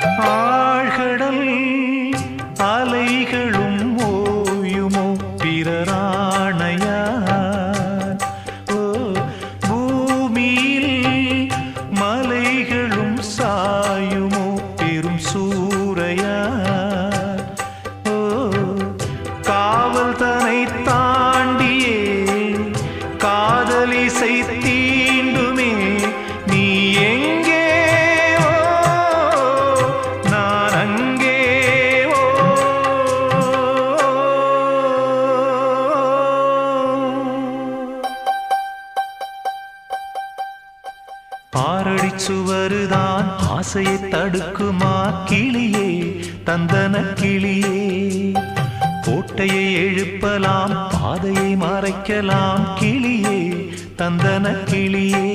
ஆழ்கடல் அலைகளும் ஓயுமோ பிறராணையார். ஓ பூமியில் மலைகளும் சாயுமோ பெரும் சூறையார். ஓ காவல் தனை தாண்டியே காதலிசை தீண்டுமே நீ எங்கே ஆறடி சுவருதான் ஆசையை தடுக்குமா கிளியே தந்தன கிளியே. கோட்டையை எழுப்பலாம் பாதையை மறைக்கலாம் கிளியே தந்தன கிளியே.